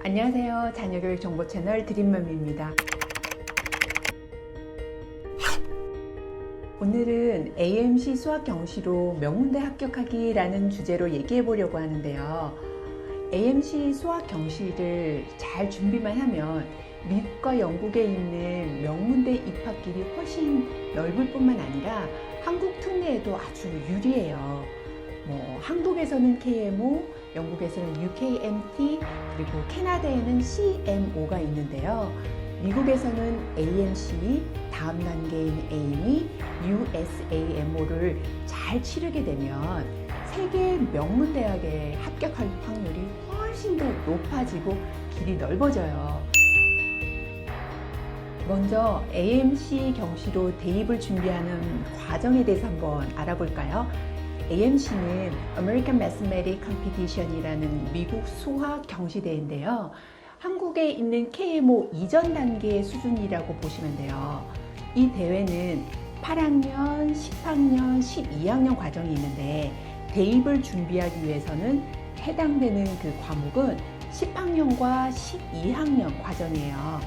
안녕하세요. 자녀교육 정보 채널 드림맘입니다. 오늘은 AMC 수학 경시로 명문대 합격하기라는 주제로 얘기해 보려고 하는데요. AMC 수학 경시를 잘 준비만 하면 미국과 영국에 있는 명문대 입학길이 훨씬 넓을 뿐만 아니라 한국 특례에도 아주 유리해요. 한국에서는 KMO, 영국에서는 UKMT, 그리고 캐나다에는 CMO가 있는데요. 미국에서는 AMC, 다음 단계인 AME, USAMO를 잘 치르게 되면 세계 명문대학에 합격할 확률이 훨씬 더 높아지고 길이 넓어져요. 먼저 AMC 경시로 대입을 준비하는 과정에 대해서 한번 알아볼까요? AMC는 American Mathematics Competition이라는 미국 수학 경시대회인데요. 한국에 있는 KMO 이전 단계의 수준이라고 보시면 돼요. 이 대회는 8학년, 10학년, 12학년 과정이 있는데 대입을 준비하기 위해서는 해당되는 그 과목은 10학년과 12학년 과정이에요.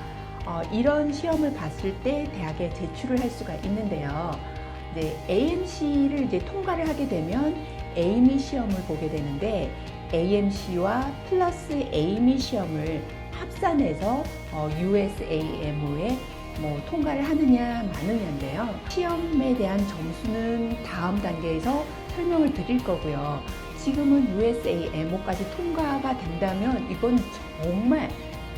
이런 시험을 봤을 때 대학에 제출을 할 수가 있는데요. AMC를 이제 통과를 하게 되면 AME 시험을 보게 되는데 AMC와 플러스 AME 시험을 합산해서 USAMO에 통과를 하느냐 마느냐인데요. 시험에 대한 점수는 다음 단계에서 설명을 드릴 거고요. 지금은 USAMO까지 통과가 된다면 이건 정말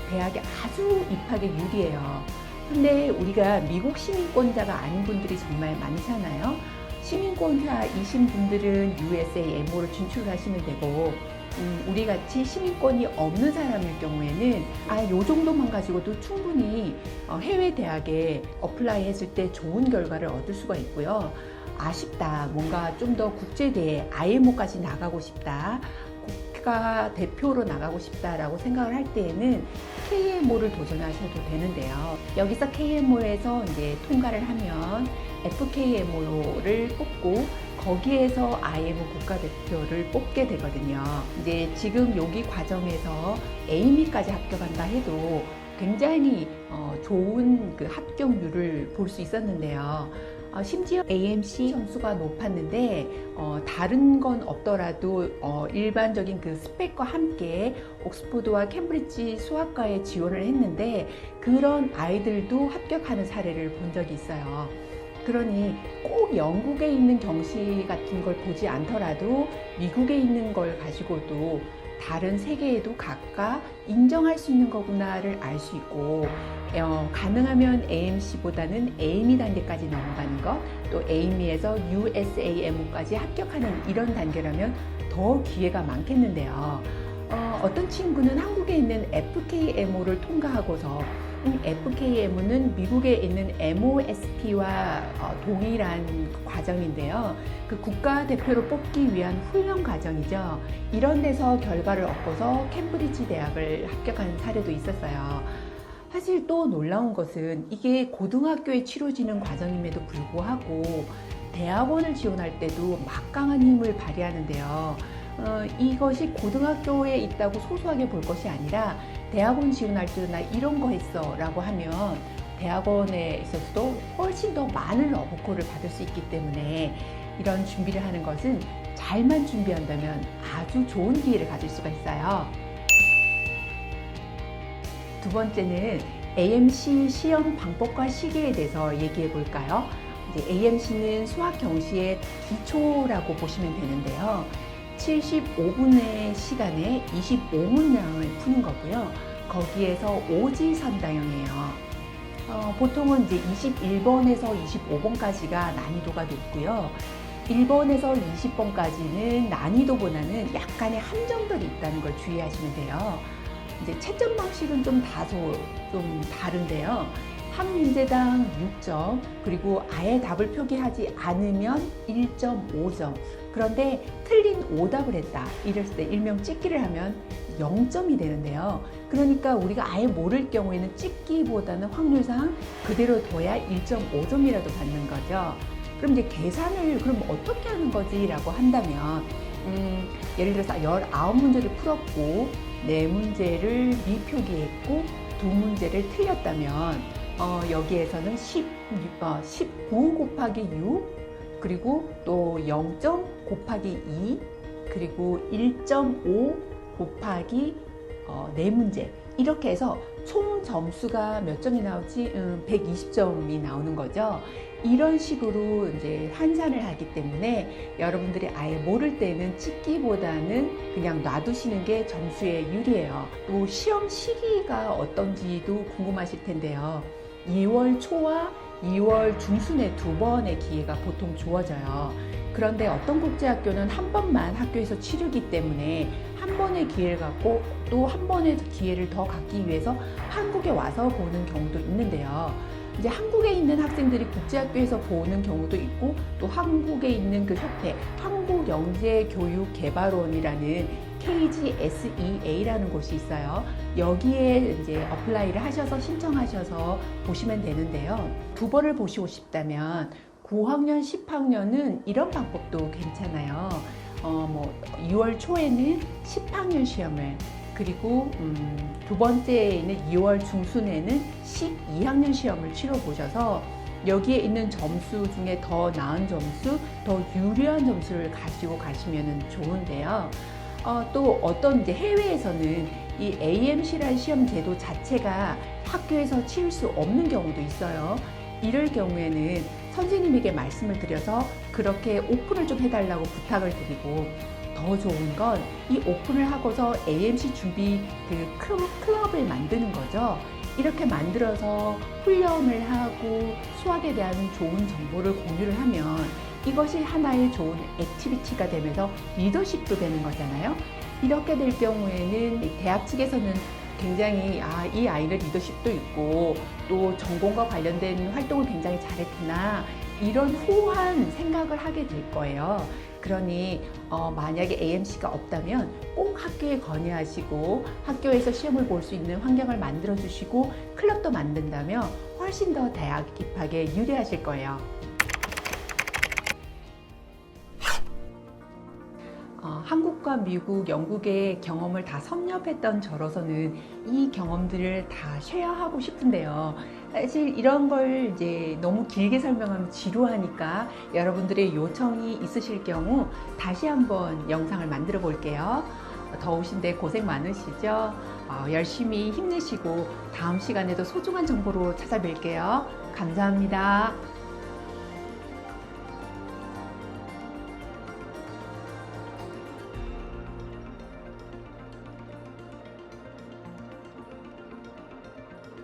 대학에 아주 입학에 유리해요. 근데 우리가 미국 시민권자가 아닌 분들이 정말 많잖아요. 시민권자이신 분들은 USAMO를 진출하시면 되고 우리 같이 시민권이 없는 사람일 경우에는 요 정도만 가지고도 충분히 해외 대학에 어플라이 했을 때 좋은 결과를 얻을 수가 있고요. 아쉽다, 뭔가 좀 더 국제대회 IMO까지 나가고 싶다, 국가 대표로 나가고 싶다라고 생각을 할 때에는 KMO를 도전하셔도 되는데요. 여기서 KMO에서 이제 통과를 하면 FKMO를 뽑고 거기에서 IMO 국가대표를 뽑게 되거든요. 이제 지금 여기 과정에서 AME까지 합격한다 해도 굉장히 좋은 그 합격률을 볼 수 있었는데요. 심지어 AMC 점수가 높았는데 다른 건 없더라도 일반적인 그 스펙과 함께 옥스퍼드와 캠브리지 수학과에 지원을 했는데 그런 아이들도 합격하는 사례를 본 적이 있어요. 그러니 꼭 영국에 있는 경시 같은 걸 보지 않더라도 미국에 있는 걸 가지고도 다른 세계에도 각각 인정할 수 있는 거구나를 알 수 있고 가능하면 AMC보다는 AME 단계까지 넘어가는 것, 또 AME에서 USAMO까지 합격하는 이런 단계라면 더 기회가 많겠는데요. 어떤 친구는 한국에 있는 FKMO를 통과하고서 FKMO는 미국에 있는 MOSP와 동일한 과정인데요. 그 국가대표로 뽑기 위한 훈련 과정이죠. 이런 데서 결과를 얻고서 캠브리지 대학을 합격한 사례도 있었어요. 사실 또 놀라운 것은 이게 고등학교에 치러지는 과정임에도 불구하고 대학원을 지원할 때도 막강한 힘을 발휘하는데요. 이것이 고등학교에 있다고 소소하게 볼 것이 아니라 대학원 지원할 때도 나 이런 거 했어 라고 하면 대학원에 있어서도 훨씬 더 많은 러브콜을 받을 수 있기 때문에 이런 준비를 하는 것은 잘만 준비한다면 아주 좋은 기회를 가질 수가 있어요. 두 번째는 AMC 시험 방법과 시기에 대해서 얘기해 볼까요? 이제 AMC는 수학 경시의 기초라고 보시면 되는데요. 75분의 시간에 25문항을 푸는 거고요. 거기에서 오지선다형이에요. 보통은 이제 21번에서 25번까지가 난이도가 높고요. 1번에서 20번까지는 난이도보다는 약간의 함정들이 있다는 걸 주의하시면 돼요. 이제 채점 방식은 좀 다소 좀 다른데요. 한 문제당 6점, 그리고 아예 답을 표기하지 않으면 1.5점. 그런데 틀린 오답을 했다, 이랬을 때 일명 찍기를 하면 0점이 되는데요. 그러니까 우리가 아예 모를 경우에는 찍기보다는 확률상 그대로 둬야 1.5점이라도 받는 거죠. 그럼 이제 계산을 그럼 어떻게 하는 거지? 라고 한다면 예를 들어서 19문제를 풀었고 네 문제를 미표기했고 두 문제를 틀렸다면 여기에서는 19 곱하기 6 그리고 또 0. 곱하기 2 그리고 1.5 곱하기 4문제 이렇게 해서 총 점수가 몇 점이 나오지? 120점이 나오는 거죠. 이런 식으로 이제 환산을 하기 때문에 여러분들이 아예 모를 때는 찍기보다는 그냥 놔두시는 게 점수에 유리해요. 또 시험 시기가 어떤지도 궁금하실 텐데요. 2월 초와 2월 중순에 두 번의 기회가 보통 주어져요. 그런데 어떤 국제학교는 한 번만 학교에서 치르기 때문에 한 번의 기회를 갖고 또 한 번의 기회를 더 갖기 위해서 한국에 와서 보는 경우도 있는데요. 이제 한국에 있는 학생들이 국제학교에서 보는 경우도 있고 또 한국에 있는 그 협회 한국영재교육개발원이라는 KGSEA라는 곳이 있어요. 여기에 이제 어플라이를 하셔서 신청하셔서 보시면 되는데요. 두 번을 보시고 싶다면 9학년, 10학년은 이런 방법도 괜찮아요. 2월 초에는 10학년 시험을 그리고 두 번째에는 2월 중순에는 12학년 시험을 치러 보셔서 여기에 있는 점수 중에 더 나은 점수, 더 유리한 점수를 가지고 가시면 좋은데요. 또 어떤 이제 해외에서는 이 AMC라는 시험 제도 자체가 학교에서 치를 수 없는 경우도 있어요. 이럴 경우에는 선생님에게 말씀을 드려서 그렇게 오픈을 좀 해달라고 부탁을 드리고 더 좋은 건 이 오픈을 하고서 AMC 준비 그 클럽을 만드는 거죠. 이렇게 만들어서 훈련을 하고 수학에 대한 좋은 정보를 공유를 하면 이것이 하나의 좋은 액티비티가 되면서 리더십도 되는 거잖아요. 이렇게 될 경우에는 대학 측에서는 굉장히 이 아이는 리더십도 있고 또 전공과 관련된 활동을 굉장히 잘했구나 이런 후한 생각을 하게 될 거예요. 그러니 만약에 AMC가 없다면 꼭 학교에 건의하시고 학교에서 시험을 볼 수 있는 환경을 만들어 주시고 클럽도 만든다면 훨씬 더 대학 입학에 유리하실 거예요. 한국과 미국, 영국의 경험을 다 섭렵했던 저로서는 이 경험들을 다 쉐어하고 싶은데요. 사실 이런 걸 이제 너무 길게 설명하면 지루하니까 여러분들의 요청이 있으실 경우 다시 한번 영상을 만들어 볼게요. 더우신데 고생 많으시죠? 열심히 힘내시고 다음 시간에도 소중한 정보로 찾아뵐게요. 감사합니다.